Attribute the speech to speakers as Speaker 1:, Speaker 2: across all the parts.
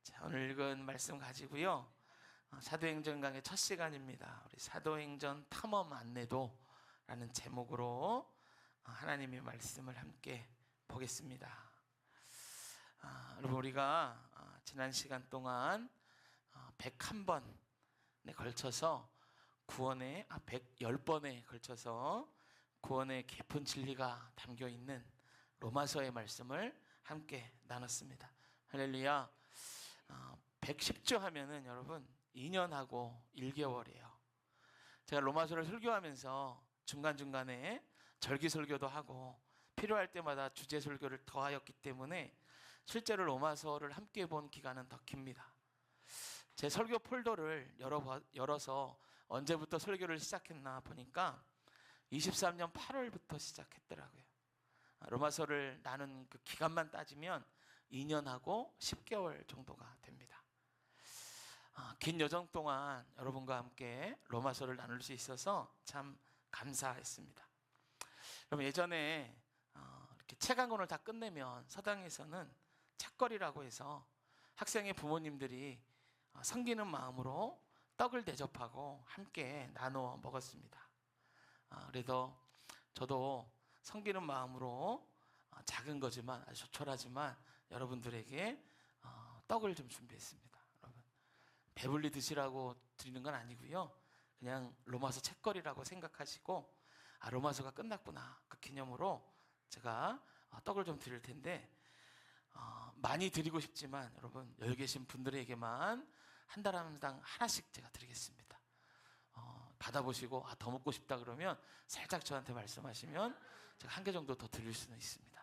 Speaker 1: 자, 오늘 읽은 말씀 가지고요. 사도행전 강의 첫 시간입니다. 우리 사도행전 탐험 안내도라는 제목으로 하나님의 말씀을 함께 보겠습니다. 여러분, 우리가 지난 시간 동안 101번에 걸쳐서 구원의 110번에 걸쳐서 구원의 깊은 진리가 담겨 있는 로마서의 말씀을 함께 나눴습니다. 할렐루야. 110주 하면은 여러분 2년하고 1개월이에요. 제가 로마서를 설교하면서 중간중간에 절기 설교도 하고 필요할 때마다 주제 설교를 더하였기 때문에 실제로 로마서를 함께 본 기간은 더 깁니다. 제 설교 폴더를 열어서 언제부터 설교를 시작했나 보니까 23년 8월부터 시작했더라고요. 로마서를 나눈 그 기간만 따지면 2년하고 10개월 정도가 됩니다. 긴 여정 동안 여러분과 함께 로마서를 나눌 수 있어서 참 감사했습니다. 여러분, 예전에 이렇게 책 한 권을 다 끝내면 서당에서는 책거리라고 해서 학생의 부모님들이 섬기는 마음으로 떡을 대접하고 함께 나누어 먹었습니다. 그래서 저도 섬기는 마음으로 작은 거지만 아주 조촐하지만 여러분들에게 떡을 좀 준비했습니다. 여러분, 배불리 드시라고 드리는 건 아니고요. 그냥 로마서 책거리라고 생각하시고 로마서가 끝났구나, 그 기념으로 제가 떡을 좀 드릴 텐데 많이 드리고 싶지만 여러분, 여기 계신 분들에게만 한 사람당 하나씩 제가 드리겠습니다. 받아보시고 더 먹고 싶다 그러면 살짝 저한테 말씀하시면 제가 한 개 정도 더 드릴 수는 있습니다.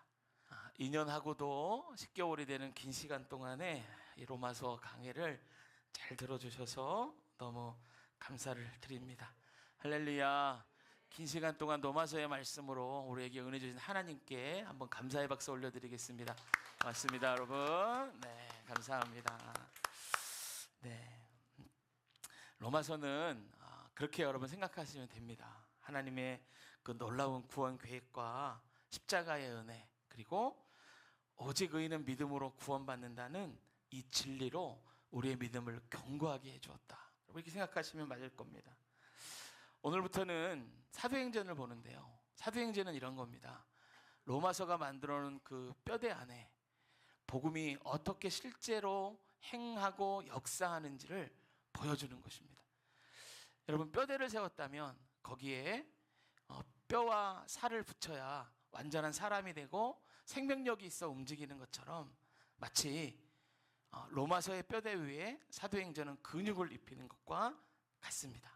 Speaker 1: 2년하고도 10개월이 되는 긴 시간 동안에 이 로마서 강해를 잘 들어주셔서 너무 감사를 드립니다. 할렐루야. 긴 시간 동안 로마서의 말씀으로 우리에게 은혜 주신 하나님께 한번 감사의 박수 올려드리겠습니다. 고맙습니다, 여러분. 네, 감사합니다. 네, 로마서는 그렇게 여러분 생각하시면 됩니다. 하나님의 그 놀라운 구원 계획과 십자가의 은혜, 그리고 오직 의인은 믿음으로 구원받는다는 이 진리로 우리의 믿음을 견고하게 해주었다. 이렇게 생각하시면 맞을 겁니다. 오늘부터는 사도행전을 보는데요, 사도행전은 이런 겁니다. 로마서가 만들어놓은 그 뼈대 안에 복음이 어떻게 실제로 행하고 역사하는지를 보여주는 것입니다. 여러분, 뼈대를 세웠다면 거기에 뼈와 살을 붙여야 완전한 사람이 되고 생명력이 있어 움직이는 것처럼 마치 로마서의 뼈대 위에 사도행전은 근육을 입히는 것과 같습니다.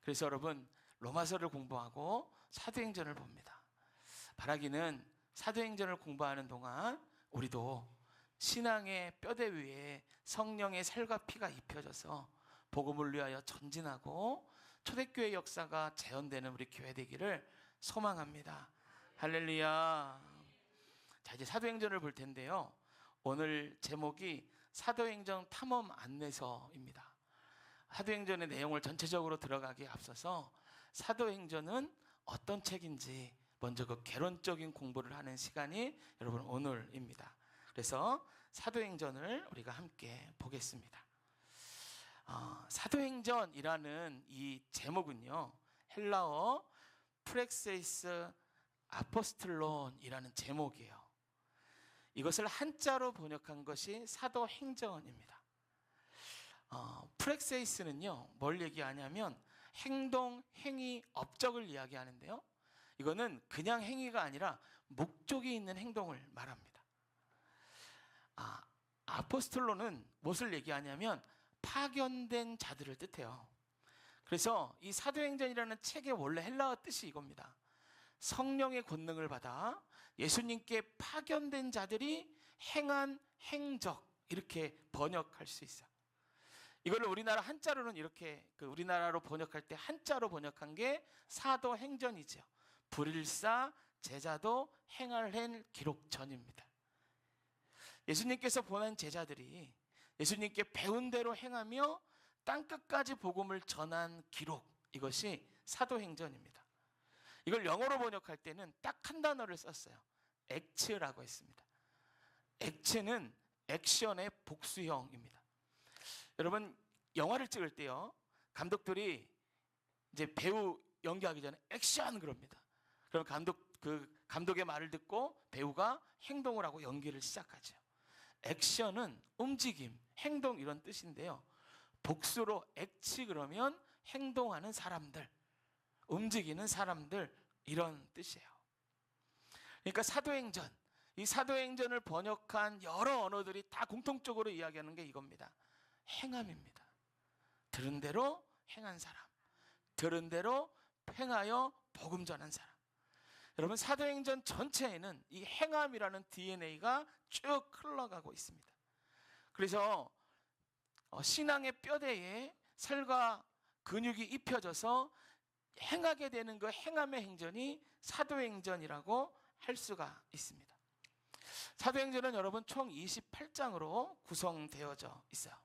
Speaker 1: 그래서 여러분, 로마서를 공부하고 사도행전을 봅니다. 바라기는 사도행전을 공부하는 동안 우리도 신앙의 뼈대 위에 성령의 살과 피가 입혀져서 복음을 위하여 전진하고 초대교회 역사가 재현되는 우리 교회 되기를 소망합니다. 할렐루야. 자, 이제 사도행전을 볼 텐데요, 오늘 제목이 사도행전 탐험 안내서입니다. 사도행전의 내용을 전체적으로 들어가기에 앞서서 사도행전은 어떤 책인지 먼저 그 개론적인 공부를 하는 시간이 여러분 오늘입니다. 그래서 사도행전을 우리가 함께 보겠습니다. 사도행전이라는 이 제목은요, 헬라어 프렉세이스 아포스틀론이라는 제목이에요. 이것을 한자로 번역한 것이 사도행전입니다. 프렉세이스는요, 뭘 얘기하냐면 행동, 행위, 업적을 이야기하는데요, 이거는 그냥 행위가 아니라 목적이 있는 행동을 말합니다. 아포스톨로는 무엇을 얘기하냐면 파견된 자들을 뜻해요. 그래서 이 사도행전이라는 책의 원래 헬라어 뜻이 이겁니다. 성령의 권능을 받아 예수님께 파견된 자들이 행한 행적, 이렇게 번역할 수 있어요. 이걸 우리나라 한자로는 이렇게, 우리나라로 번역할 때 한자로 번역한 게 사도행전이죠. 불일사 제자도 행할 행 기록전입니다. 예수님께서 보낸 제자들이 예수님께 배운 대로 행하며 땅끝까지 복음을 전한 기록, 이것이 사도행전입니다. 이걸 영어로 번역할 때는 딱 한 단어를 썼어요. 액츠라고 했습니다. 액츠는 액션의 복수형입니다. 여러분 영화를 찍을 때요, 감독들이 이제 배우 연기하기 전에 액션 그럽니다. 그럼 감독의 말을 듣고 배우가 행동을 하고 연기를 시작하죠. 액션은 움직임, 행동 이런 뜻인데요. 복수로 액치 그러면 행동하는 사람들, 움직이는 사람들 이런 뜻이에요. 그러니까 사도행전, 이 사도행전을 번역한 여러 언어들이 다 공통적으로 이야기하는 게 이겁니다. 행함입니다. 들은 대로 행한 사람, 들은 대로 행하여 복음 전한 사람. 여러분 사도행전 전체에는 이 행함이라는 DNA가 쭉 흘러가고 있습니다. 그래서 신앙의 뼈대에 살과 근육이 입혀져서 행하게 되는 그 행함의 행전이 사도행전이라고 할 수가 있습니다. 사도행전은 여러분 총 28장으로 구성되어져 있어요.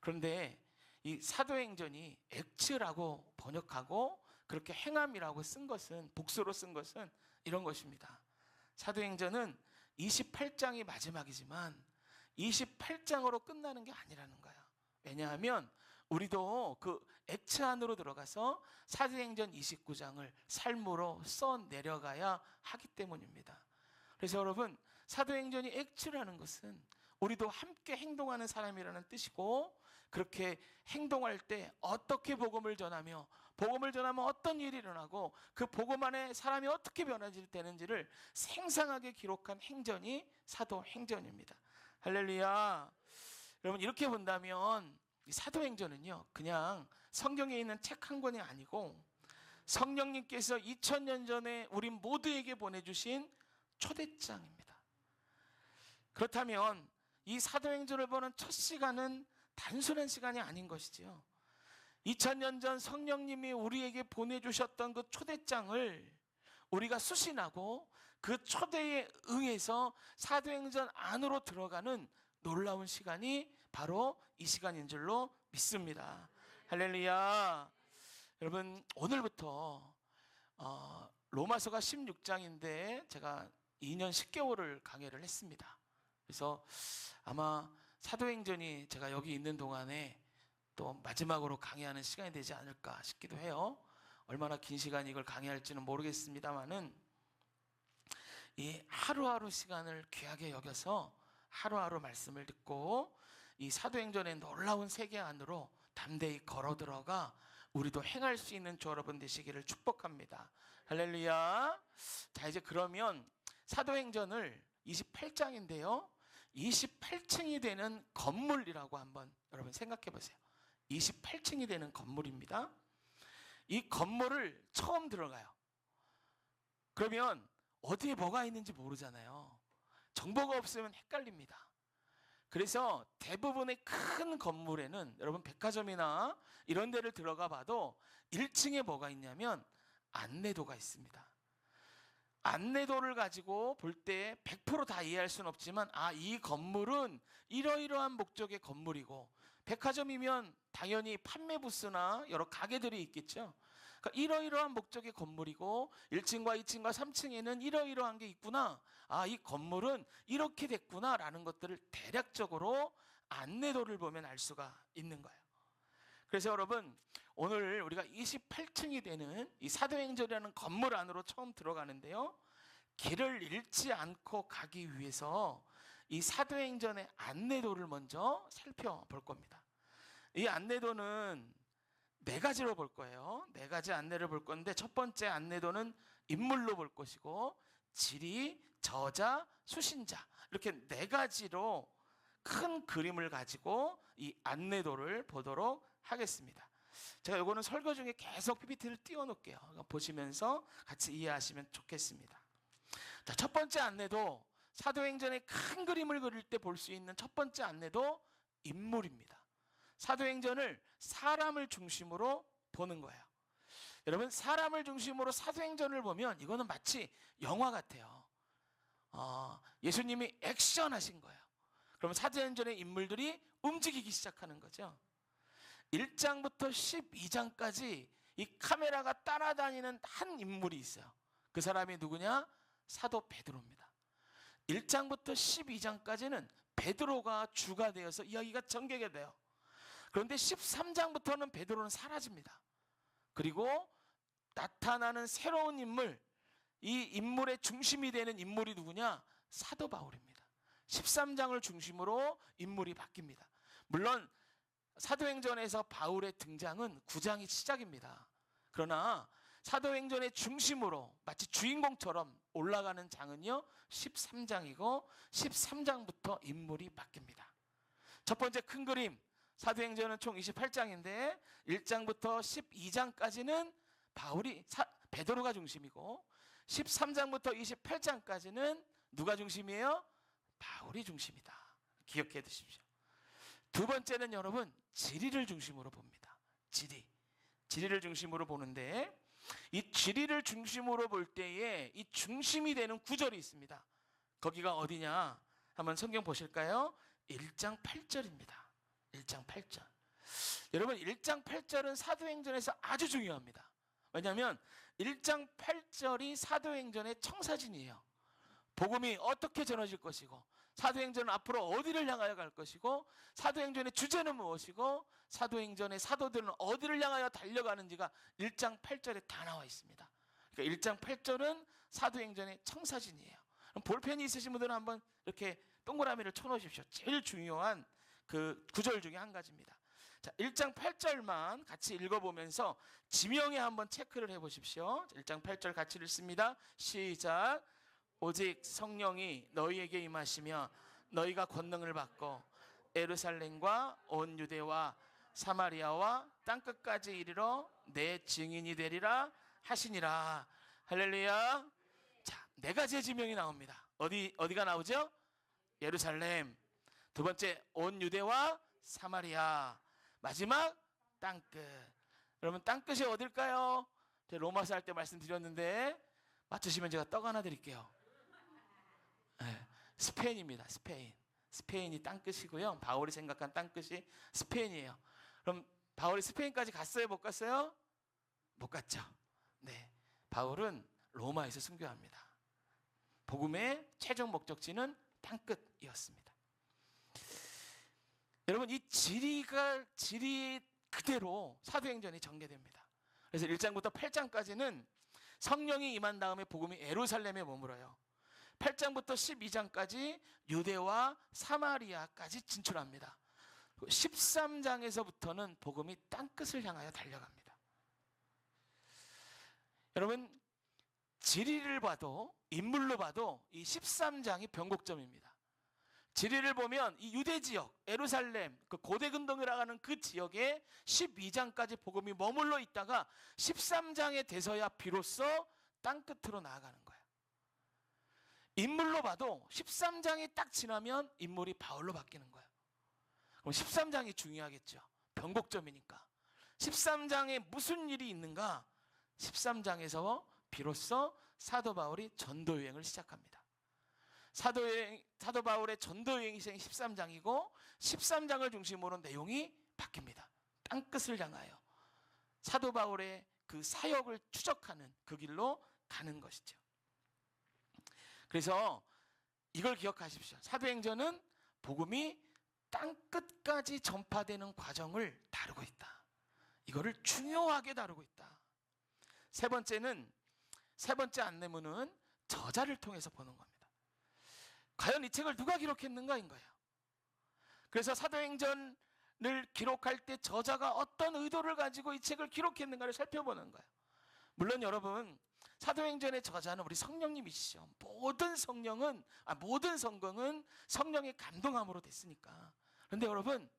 Speaker 1: 그런데 이 사도행전이 액츠라고 번역하고 그렇게 행함이라고 쓴 것은, 복수로 쓴 것은 이런 것입니다. 사도행전은 28장이 마지막이지만 28장으로 끝나는 게 아니라는 거예요. 왜냐하면 우리도 그 액츠 안으로 들어가서 사도행전 29장을 삶으로 써내려가야 하기 때문입니다. 그래서 여러분 사도행전이 액츠라는 것은 우리도 함께 행동하는 사람이라는 뜻이고, 그렇게 행동할 때 어떻게 복음을 전하며 복음을 전하면 어떤 일이 일어나고 그 복음 안에 사람이 어떻게 변화되는지를 생생하게 기록한 행전이 사도행전입니다. 할렐루야. 여러분 이렇게 본다면 이 사도행전은요 그냥 성경에 있는 책 한 권이 아니고 성령님께서 2000년 전에 우리 모두에게 보내주신 초대장입니다. 그렇다면 이 사도행전을 보는 첫 시간은 단순한 시간이 아닌 것이지요. 2000년 전 성령님이 우리에게 보내주셨던 그 초대장을 우리가 수신하고 그 초대에 응해서 사도행전 안으로 들어가는 놀라운 시간이 바로 이 시간인 줄로 믿습니다. 할렐루야. 여러분 오늘부터 로마서가 16장인데 제가 2년 10개월을 강해를 했습니다. 그래서 아마 사도행전이 제가 여기 있는 동안에 또 마지막으로 강해하는 시간이 되지 않을까 싶기도 해요. 얼마나 긴 시간 이걸 강해할지는 모르겠습니다만은 이 하루하루 시간을 귀하게 여겨서 하루하루 말씀을 듣고 이 사도행전의 놀라운 세계 안으로 담대히 걸어 들어가 우리도 행할 수 있는 저 여러분 되시기를 축복합니다. 할렐루야. 자 이제 그러면 사도행전을 28장인데요 28층이 되는 건물이라고 한번 여러분 생각해 보세요. 28층이 되는 건물입니다. 이 건물을 처음 들어가요. 그러면 어디에 뭐가 있는지 모르잖아요. 정보가 없으면 헷갈립니다. 그래서 대부분의 큰 건물에는 여러분 백화점이나 이런 데를 들어가 봐도 1층에 뭐가 있냐면 안내도가 있습니다. 안내도를 가지고 볼 때 100% 다 이해할 수는 없지만 이 건물은 이러이러한 목적의 건물이고, 백화점이면 당연히 판매 부스나 여러 가게들이 있겠죠. 그러니까 이러이러한 목적의 건물이고 1층과 2층과 3층에는 이러이러한 게 있구나, 이 건물은 이렇게 됐구나 라는 것들을 대략적으로 안내도를 보면 알 수가 있는 거예요. 그래서 여러분 오늘 우리가 28층이 되는 이 사도행전이라는 건물 안으로 처음 들어가는데요, 길을 잃지 않고 가기 위해서 이 사도행전의 안내도를 먼저 살펴볼 겁니다. 이 안내도는 4가지로 볼 거예요. 4가지 안내를 볼 건데, 첫 번째 안내도는 인물로 볼 것이고, 지리, 저자, 수신자, 이렇게 4가지로 큰 그림을 가지고 이 안내도를 보도록 하겠습니다. 제가 이거는 설교 중에 계속 PPT를 띄워놓을게요. 보시면서 같이 이해하시면 좋겠습니다. 자, 첫 번째 안내도, 사도행전의 큰 그림을 그릴 때 볼 수 있는 첫 번째 안내도 인물입니다. 사도행전을 사람을 중심으로 보는 거예요. 여러분 사람을 중심으로 사도행전을 보면 이거는 마치 영화 같아요. 예수님이 액션 하신 거예요. 그러면 사도행전의 인물들이 움직이기 시작하는 거죠. 1장부터 12장까지 이 카메라가 따라다니는 한 인물이 있어요. 그 사람이 누구냐? 사도 베드로입니다. 1장부터 12장까지는 베드로가 주가 되어서 이야기가 전개가 돼요. 그런데 13장부터는 베드로는 사라집니다. 그리고 나타나는 새로운 인물, 이 인물의 중심이 되는 인물이 누구냐? 사도 바울입니다. 13장을 중심으로 인물이 바뀝니다. 물론 사도행전에서 바울의 등장은 9장이 시작입니다. 그러나 사도행전의 중심으로 마치 주인공처럼 올라가는 장은요 13장이고 13장부터 인물이 바뀝니다. 첫 번째 큰 그림, 사도행전은 총 28장인데 1장부터 12장까지는 베드로가 중심이고 13장부터 28장까지는 누가 중심이에요? 바울이 중심이다. 기억해 두십시오. 두 번째는 여러분 지리를 중심으로 봅니다. 지리를 중심으로 보는데 이 지리를 중심으로 볼 때에 이 중심이 되는 구절이 있습니다. 거기가 어디냐? 한번 성경 보실까요? 1장 8절입니다. 1장 8절. 여러분 1장 8절은 사도행전에서 아주 중요합니다. 왜냐하면 1장 8절이 사도행전의 청사진이에요. 복음이 어떻게 전해질 것이고 사도행전은 앞으로 어디를 향하여 갈 것이고 사도행전의 주제는 무엇이고 사도행전의 사도들은 어디를 향하여 달려가는지가 1장 8절에 다 나와 있습니다. 그러니까 1장 8절은 사도행전의 청사진이에요. 그럼 볼펜이 있으신 분들은 한번 이렇게 동그라미를 쳐놓으십시오. 제일 중요한 그 구절 중에 한 가지입니다. 자, 1장 8절만 같이 읽어보면서 지명에 한번 체크를 해보십시오. 1장 8절 같이 읽습니다. 시작. 오직 성령이 너희에게 임하시며 너희가 권능을 받고 예루살렘과 온 유대와 사마리아와 땅끝까지 이르러 내 증인이 되리라 하시니라. 할렐루야. 자, 네 가지의 지명이 나옵니다. 어디가 나오죠? 예루살렘. 두 번째 온 유대와 사마리아. 마지막 땅끝. 여러분 땅끝이 어딜까요? 제가 로마서 할 때 말씀드렸는데 맞추시면 제가 떡 하나 드릴게요. 네, 스페인입니다. 스페인이 땅끝이고요. 바울이 생각한 땅끝이 스페인이에요. 그럼 바울이 스페인까지 갔어요? 못 갔어요? 못 갔죠. 네, 바울은 로마에서 순교합니다. 복음의 최종 목적지는 땅끝이었습니다. 여러분 이 지리 그대로 사도행전이 전개됩니다. 그래서 1장부터 8장까지는 성령이 임한 다음에 복음이 예루살렘에 머물어요. 8장부터 12장까지 유대와 사마리아까지 진출합니다. 13장에서부터는 복음이 땅끝을 향하여 달려갑니다. 여러분 지리를 봐도 인물로 봐도 이 13장이 변곡점입니다. 지리를 보면 이 유대 지역, 예루살렘, 그 고대 근동이라고 하는 그 지역에 12장까지 복음이 머물러 있다가 13장에 돼서야 비로소 땅끝으로 나아가는 거예요. 인물로 봐도 13장이 딱 지나면 인물이 바울로 바뀌는 거예요. 그럼 13장이 중요하겠죠. 변곡점이니까. 13장에 무슨 일이 있는가? 13장에서 비로소 사도 바울이 전도 여행을 시작합니다. 사도 바울의 전도 여행이 13장이고 13장을 중심으로 내용이 바뀝니다. 땅끝을 향하여 사도 바울의 그 사역을 추적하는 그 길로 가는 것이죠. 그래서 이걸 기억하십시오. 사도행전은 복음이 땅끝까지 전파되는 과정을 다루고 있다. 이거를 중요하게 다루고 있다. 세 번째 안내문은 저자를 통해서 보는 겁니다. 과연 이 책을 누가 기록했는가인 거예요. 그래서 사도행전을 기록할 때 저자가 어떤 의도를 가지고 이 책을 기록했는가를 살펴보는 거예요. 물론 여러분 사도행전의 저자는 우리 성령님이시죠. 모든 성경은 성령의 감동함으로 됐으니까. 그런데 여러분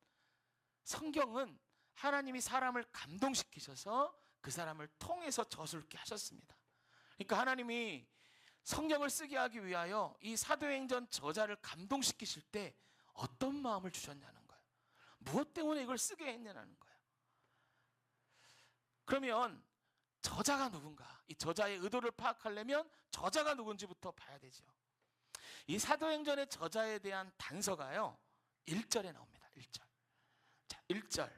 Speaker 1: 성경은 하나님이 사람을 감동시키셔서 그 사람을 통해서 저술게 하셨습니다. 그러니까 하나님이 성경을 쓰게 하기 위하여 이 사도행전 저자를 감동시키실 때 어떤 마음을 주셨냐는 거예요. 무엇 때문에 이걸 쓰게 했냐는 거예요. 그러면 저자가 누군가? 이 저자의 의도를 파악하려면 저자가 누군지부터 봐야 되죠. 이 사도행전의 저자에 대한 단서가요 1절에 나옵니다. 1절. 자, 1절.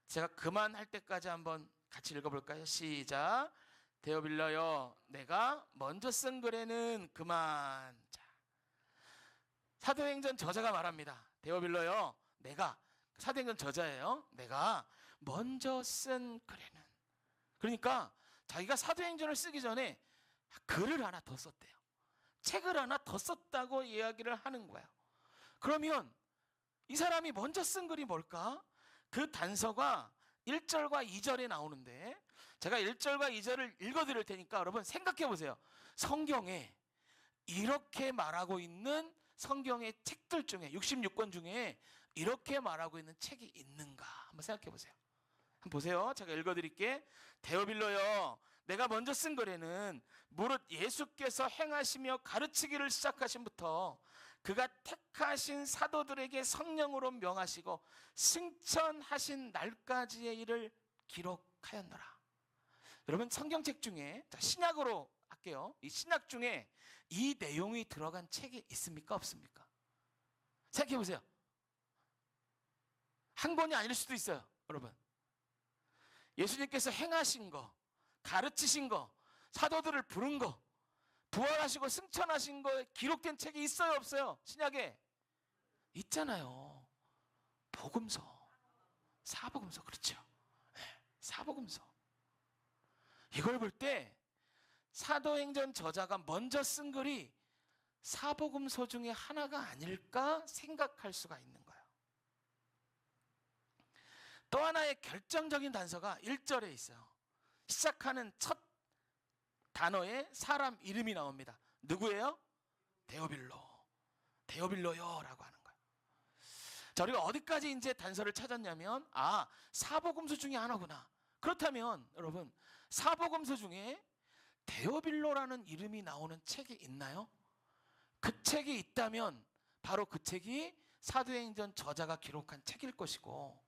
Speaker 1: 제가 그만할 때까지 한번 같이 읽어볼까요? 시작. 데오빌러여, 내가 먼저 쓴 글에는 그만. 자, 사도행전 저자가 말합니다. 데오빌로요, 내가, 사도행전 저자예요, 내가 먼저 쓴 글에는, 그러니까 자기가 사도행전을 쓰기 전에 글을 하나 더 썼대요. 책을 하나 더 썼다고 이야기를 하는 거예요. 그러면 이 사람이 먼저 쓴 글이 뭘까? 그 단서가 1절과 2절에 나오는데, 제가 1절과 2절을 읽어드릴 테니까 여러분 생각해 보세요. 성경에 이렇게 말하고 있는 성경의 책들 중에, 66권 중에 이렇게 말하고 있는 책이 있는가 한번 생각해 보세요. 한번 보세요. 제가 읽어드릴게. 데오빌로여, 내가 먼저 쓴 글에는 무릇 예수께서 행하시며 가르치기를 시작하신부터 그가 택하신 사도들에게 성령으로 명하시고 승천하신 날까지의 일을 기록하였노라. 여러분 성경책 중에, 신약으로 할게요. 이 신약 중에 이 내용이 들어간 책이 있습니까, 없습니까? 생각해 보세요. 한 권이 아닐 수도 있어요. 여러분, 예수님께서 행하신 거, 가르치신 거, 사도들을 부른 거, 부활하시고 승천하신 거에 기록된 책이 있어요, 없어요? 신약에 있잖아요. 복음서, 사복음서. 그렇죠. 네, 사복음서. 이걸 볼 때 사도행전 저자가 먼저 쓴 글이 사복음서 중에 하나가 아닐까 생각할 수가 있는 거예요. 또 하나의 결정적인 단서가 1절에 있어요. 시작하는 첫 단어에 사람 이름이 나옵니다. 누구예요? 데오빌로. 데오빌로요 라고 하는 거예요. 자, 우리가 어디까지 이제 단서를 찾았냐면, 사복음서 중에 하나구나. 그렇다면 여러분, 사복음서 중에 데오빌로라는 이름이 나오는 책이 있나요? 그 책이 있다면 바로 그 책이 사도행전 저자가 기록한 책일 것이고,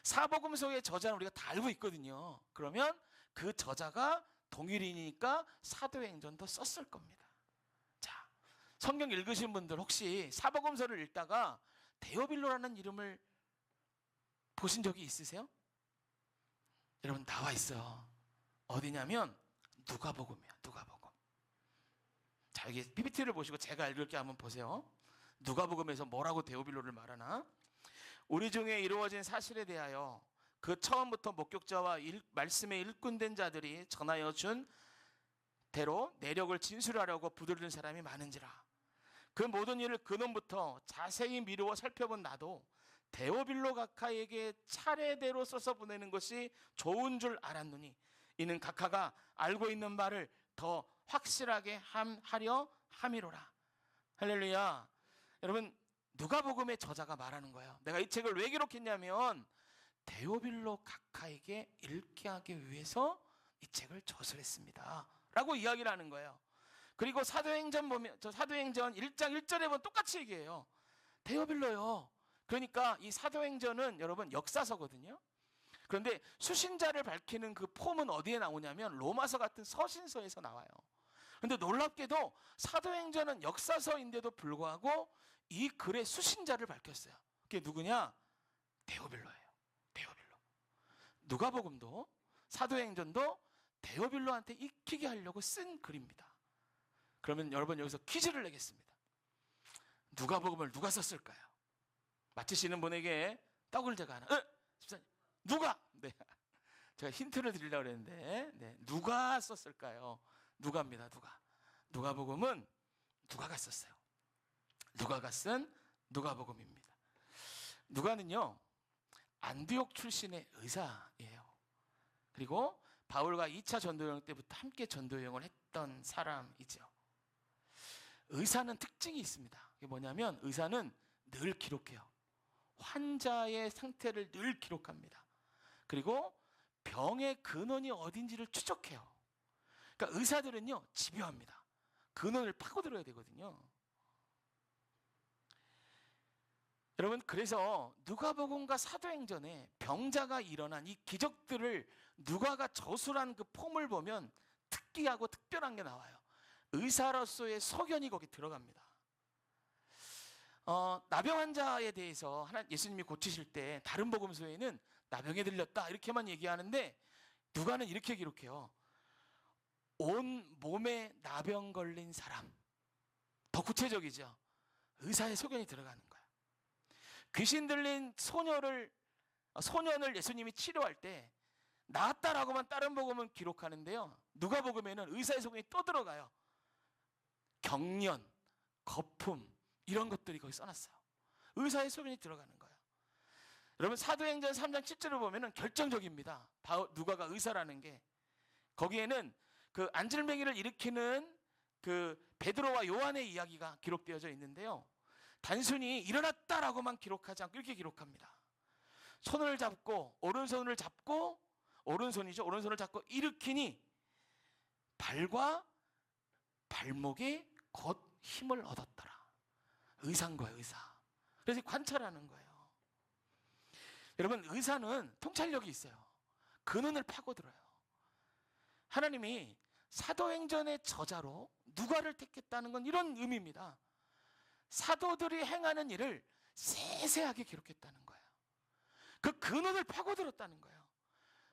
Speaker 1: 사복음서의 저자는 우리가 다 알고 있거든요. 그러면 그 저자가 동일인이니까 사도행전도 썼을 겁니다. 자, 성경 읽으신 분들 혹시 사복음서를 읽다가 데오빌로라는 이름을 보신 적이 있으세요? 여러분 나와 있어요. 어디냐면 누가복음이야. 누가복음. 자, 여기 PPT를 보시고 제가 읽을게 한번 보세요. 누가복음에서 뭐라고 데오빌로를 말하나? 우리 중에 이루어진 사실에 대하여 그 처음부터 목격자와 말씀에 일꾼된 자들이 전하여 준 대로 내력을 진술하려고 부르는 사람이 많은지라. 그 모든 일을 근원부터 자세히 미루어 살펴본 나도 데오빌로 각하에게 차례대로 써서 보내는 것이 좋은 줄 알았노니 이는 각하가 알고 있는 바를 더 확실하게 하려 함이로라. 할렐루야. 여러분, 누가복음의 저자가 말하는 거예요. 내가 이 책을 왜 기록했냐면 데오빌로 각하에게 읽게 하기 위해서 이 책을 저술했습니다 라고 이야기를 하는 거예요. 그리고 사도행전 보면, 사도행전 1장 1절에 보면 똑같이 얘기해요. 데오빌로요. 그러니까 이 사도행전은 여러분 역사서거든요. 그런데 수신자를 밝히는 그 폼은 어디에 나오냐면 로마서 같은 서신서에서 나와요. 그런데 놀랍게도 사도행전은 역사서인데도 불구하고 이 글의 수신자를 밝혔어요. 그게 누구냐? 데오빌로예요. 데오빌로. 누가복음도 사도행전도 데오빌로한테 익히게 하려고 쓴 글입니다. 그러면 여러분 여기서 퀴즈를 내겠습니다. 누가복음을 누가 썼을까요? 맞히시는 분에게 떡을 제가 하나. 누가? 네. 제가 힌트를 드리려고 그랬는데, 네. 누가 썼을까요? 누가입니다. 누가. 누가복음은 누가가 썼어요. 누가가 쓴 누가복음입니다. 누가는요, 안디옥 출신의 의사예요. 그리고 바울과 2차 전도여행 때부터 함께 전도여행을 했던 사람이죠. 의사는 특징이 있습니다. 이게 뭐냐면 의사는 늘 기록해요. 환자의 상태를 늘 기록합니다. 그리고 병의 근원이 어딘지를 추적해요. 그러니까 의사들은요, 집요합니다. 근원을 파고들어야 되거든요. 여러분, 그래서 누가복음과 사도행전에 병자가 일어난 이 기적들을 누가가 저술한 그 폼을 보면 특이하고 특별한 게 나와요. 의사로서의 소견이 거기 들어갑니다. 나병 환자에 대해서 예수님이 고치실 때 다른 복음서에는 나병에 들렸다 이렇게만 얘기하는데 누가는 이렇게 기록해요. 온 몸에 나병 걸린 사람. 더 구체적이죠. 의사의 소견이 들어가는 거야. 귀신 들린 소년을 예수님이 치료할 때 나았다라고만 다른 복음은 기록하는데요, 누가복음에는 의사의 소견이 또 들어가요. 경련, 거품 이런 것들이 거기 써놨어요. 의사의 소견이 들어가는 거예요. 여러분 사도행전 3장 7절을 보면은 결정적입니다. 누가가 의사라는 게. 거기에는 그 안질맹이를 일으키는 그 베드로와 요한의 이야기가 기록되어져 있는데요, 단순히 일어났다라고만 기록하지 않고 이렇게 기록합니다. 손을 잡고 오른손을 잡고 오른손을 잡고 일으키니 발과 발목에 곧 힘을 얻었더라. 의사인 거예요, 의사. 그래서 관찰하는 거예요. 여러분 의사는 통찰력이 있어요. 근원을 파고들어요. 하나님이 사도행전의 저자로 누가를 택했다는 건 이런 의미입니다. 사도들이 행하는 일을 세세하게 기록했다는 거예요. 그 근원을 파고들었다는 거예요.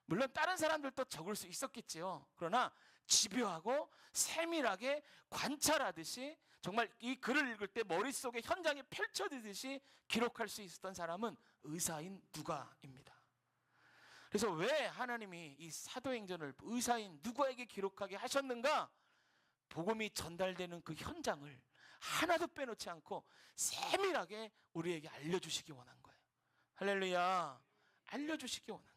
Speaker 1: 물론 다른 사람들도 적을 수 있었겠지요. 그러나 집요하고 세밀하게 관찰하듯이 정말 이 글을 읽을 때 머릿속에 현장이 펼쳐지듯이 기록할 수 있었던 사람은 의사인 누가입니다. 그래서 왜 하나님이 이 사도행전을 의사인 누가에게 기록하게 하셨는가? 복음이 전달되는 그 현장을 하나도 빼놓지 않고 세밀하게 우리에게 알려주시기 원한 거예요. 할렐루야. 알려주시기 원한 거예요.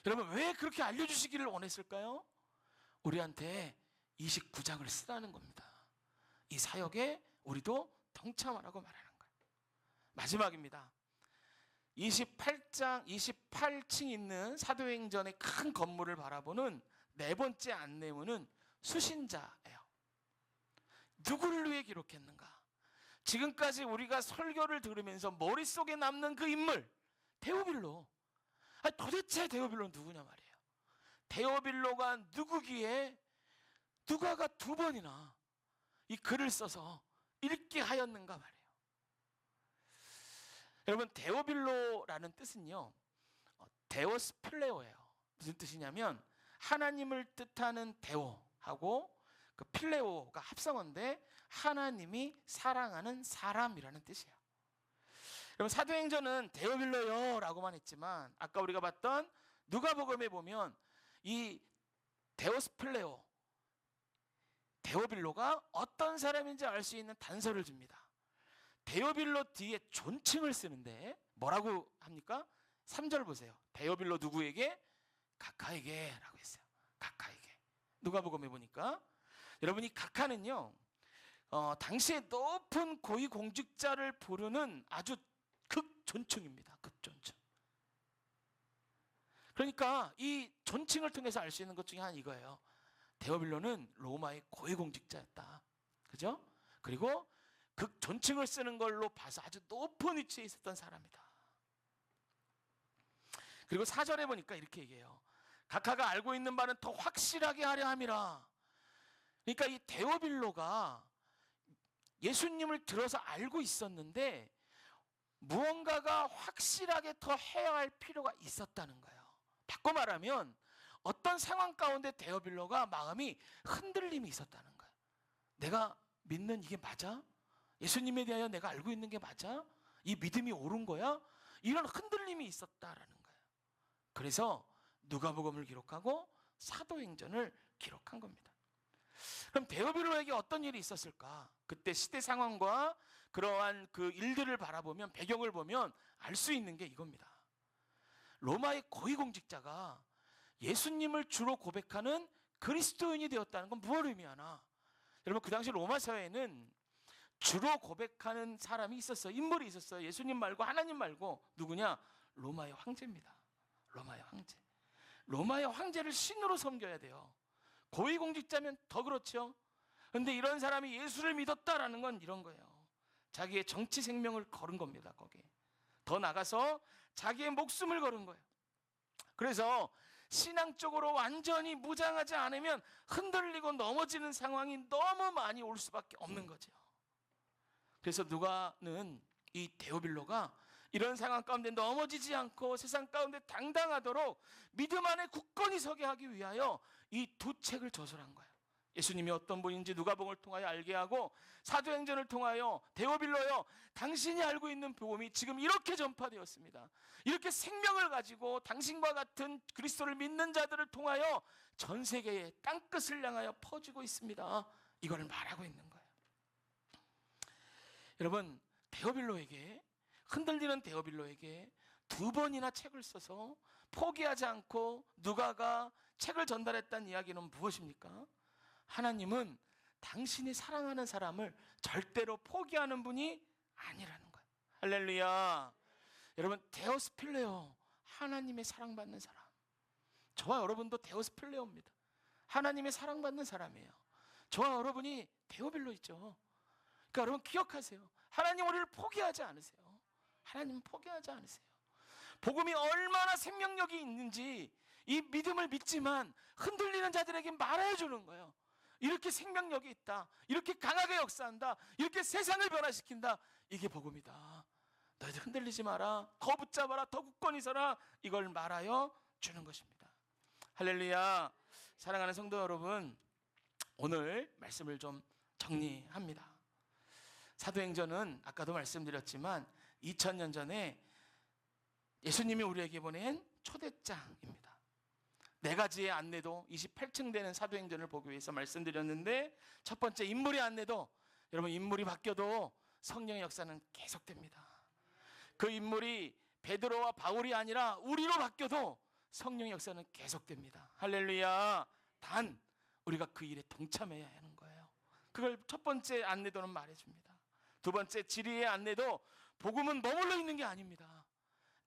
Speaker 1: 여러분 왜 그렇게 알려주시기를 원했을까요? 우리한테 29장을 쓰라는 겁니다. 이 사역에 우리도 동참하라고 말하는 거예요. 마지막입니다. 28장 28층 있는 사도행전의 큰 건물을 바라보는 네 번째 안내문은 수신자예요. 누구를 위해 기록했는가? 지금까지 우리가 설교를 들으면서 머릿속에 남는 그 인물 데오빌로. 도대체 데오빌로는 누구냐 말이에요. 데오빌로가 누구기에 누가가 2번이나 이 글을 써서 읽게 하였는가 말이에요. 여러분 데오빌로라는 뜻은요, 데오스 필레오예요. 무슨 뜻이냐면 하나님을 뜻하는 데오하고 그 필레오가 합성어인데 하나님이 사랑하는 사람이라는 뜻이에요. 여러분 사도행전은 데오빌로요라고만 했지만 아까 우리가 봤던 누가복음에 보면 이 데오스 필레오, 데오빌로가 어떤 사람인지 알 수 있는 단서를 줍니다. 데오빌로 뒤에 존칭을 쓰는데 뭐라고 합니까? 3절 보세요. 데오빌로 누구에게? 각하에게 라고 했어요. 각하에게. 누가복음에 보니까 여러분이 각하는요, 당시에 높은 고위공직자를 부르는 아주 극존칭입니다. 극존칭. 그러니까 이 존칭을 통해서 알 수 있는 것 중에 하나 이거예요. 데오빌로는 로마의 고위공직자였다. 그죠? 그리고 극존칭을 쓰는 걸로 봐서 아주 높은 위치에 있었던 사람이다. 그리고 4절에 보니까 이렇게 얘기해요. 각하가 알고 있는 바는 더 확실하게 하려 함이라. 그러니까 이 데오빌로가 예수님을 들어서 알고 있었는데 무언가가 확실하게 더 해야 할 필요가 있었다는 거예요. 바꿔 말하면 어떤 상황 가운데 데오빌로가 마음이 흔들림이 있었다는 거예요. 내가 믿는 이게 맞아? 예수님에 대하여 내가 알고 있는 게 맞아? 이 믿음이 옳은 거야? 이런 흔들림이 있었다라는 거예요. 그래서 누가복음을 기록하고 사도행전을 기록한 겁니다. 그럼 데오빌로에게 어떤 일이 있었을까? 그때 시대 상황과 그러한 그 일들을 바라보면, 배경을 보면 알 수 있는 게 이겁니다. 로마의 고위공직자가 예수님을 주로 고백하는 그리스도인이 되었다는 건 무엇을 의미하나? 여러분 그 당시 로마 사회에는 주로 고백하는 사람이 있었어요. 인물이 있었어요. 예수님 말고 하나님 말고. 누구냐? 로마의 황제입니다. 로마의 황제. 로마의 황제를 신으로 섬겨야 돼요. 고위공직자면 더 그렇죠. 그런데 이런 사람이 예수를 믿었다라는 건 이런 거예요. 자기의 정치 생명을 걸은 겁니다. 거기에 더 나가서 자기의 목숨을 걸은 거예요. 그래서 신앙적으로 완전히 무장하지 않으면 흔들리고 넘어지는 상황이 너무 많이 올 수밖에 없는 거죠. 그래서 누가는 이 데오빌로가 이런 상황 가운데 넘어지지 않고 세상 가운데 당당하도록 믿음 안에 굳건히 서게 하기 위하여 이 두 책을 저술한 거예요. 예수님이 어떤 분인지 누가복음을 통하여 알게 하고 사도행전을 통하여 데오빌로여 당신이 알고 있는 복음이 지금 이렇게 전파되었습니다. 이렇게 생명을 가지고 당신과 같은 그리스도를 믿는 자들을 통하여 전 세계에 땅끝을 향하여 퍼지고 있습니다. 이걸 말하고 있는 거예요. 여러분, 데오빌로에게, 흔들리는 데오빌로에게 2번이나 책을 써서 포기하지 않고 누가가 책을 전달했다는 이야기는 무엇입니까? 하나님은 당신이 사랑하는 사람을 절대로 포기하는 분이 아니라는 거예요. 할렐루야. 여러분, 데오스필레오, 하나님의 사랑받는 사람. 저와 여러분도 데오스필레오입니다. 하나님의 사랑받는 사람이에요. 저와 여러분이 데오빌로이죠. 그러니까 여러분 기억하세요. 하나님 우리를 포기하지 않으세요. 하나님은 포기하지 않으세요. 복음이 얼마나 생명력이 있는지 이 믿음을 믿지만 흔들리는 자들에게 말해주는 거예요. 이렇게 생명력이 있다, 이렇게 강하게 역사한다, 이렇게 세상을 변화시킨다. 이게 복음이다. 너희들 흔들리지 마라, 더 붙잡아라, 더 굳건히 서라. 이걸 말하여 주는 것입니다. 할렐루야. 사랑하는 성도 여러분, 오늘 말씀을 좀 정리합니다. 사도행전은 아까도 말씀드렸지만 2000년 전에 예수님이 우리에게 보낸 초대장입니다. 4가지의 안내도 28층 되는 사도행전을 보기 위해서 말씀드렸는데, 첫 번째 인물의 안내도, 여러분 인물이 바뀌어도 성령의 역사는 계속됩니다. 그 인물이 베드로와 바울이 아니라 우리로 바뀌어도 성령의 역사는 계속됩니다. 할렐루야. 단 우리가 그 일에 동참해야 하는 거예요. 그걸 첫 번째 안내도는 말해줍니다. 두 번째 지리의 안내도, 복음은 머물러 있는 게 아닙니다.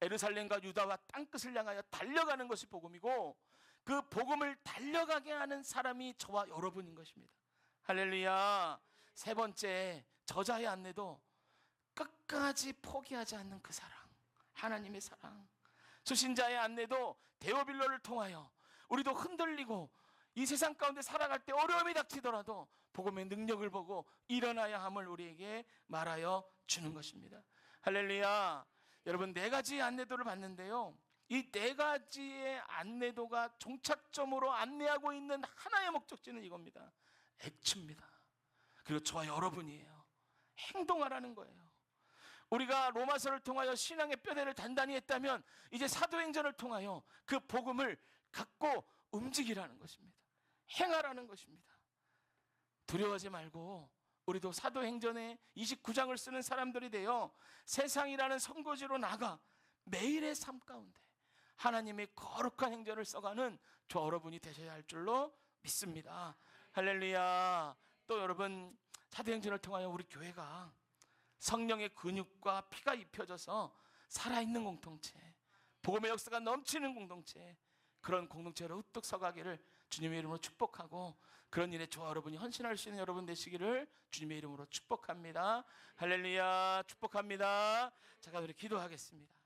Speaker 1: 예루살렘과 유다와 땅끝을 향하여 달려가는 것이 복음이고, 그 복음을 달려가게 하는 사람이 저와 여러분인 것입니다. 할렐루야. 세 번째 저자의 안내도, 끝까지 포기하지 않는 그 사랑, 하나님의 사랑. 수신자의 안내도 데오빌로를 통하여 우리도 흔들리고 이 세상 가운데 살아갈 때 어려움이 닥치더라도 복음의 능력을 보고 일어나야 함을 우리에게 말하여 주는 것입니다. 할렐루야. 여러분, 4가지의 안내도를 봤는데요, 이 4가지의 안내도가 종착점으로 안내하고 있는 하나의 목적지는 이겁니다. 액추입니다. 그리고 저와 여러분이에요. 행동하라는 거예요. 우리가 로마서를 통하여 신앙의 뼈대를 단단히 했다면 이제 사도행전을 통하여 그 복음을 갖고 움직이라는 것입니다. 행하라는 것입니다. 두려워하지 말고 우리도 사도행전의 29장을 쓰는 사람들이 되어 세상이라는 선거지로 나가 매일의 삶 가운데 하나님의 거룩한 행전을 써가는 저 여러분이 되셔야 할 줄로 믿습니다. 할렐루야. 또 여러분, 사도행전을 통하여 우리 교회가 성령의 근육과 피가 입혀져서 살아있는 공동체, 복음의 역사가 넘치는 공동체, 그런 공동체로 우뚝 서가기를 주님의 이름으로 축복하고, 그런 일에 저와 여러분이 헌신할 수 있는 여러분 되시기를 주님의 이름으로 축복합니다. 할렐루야. 축복합니다. 잠깐 우리 기도하겠습니다.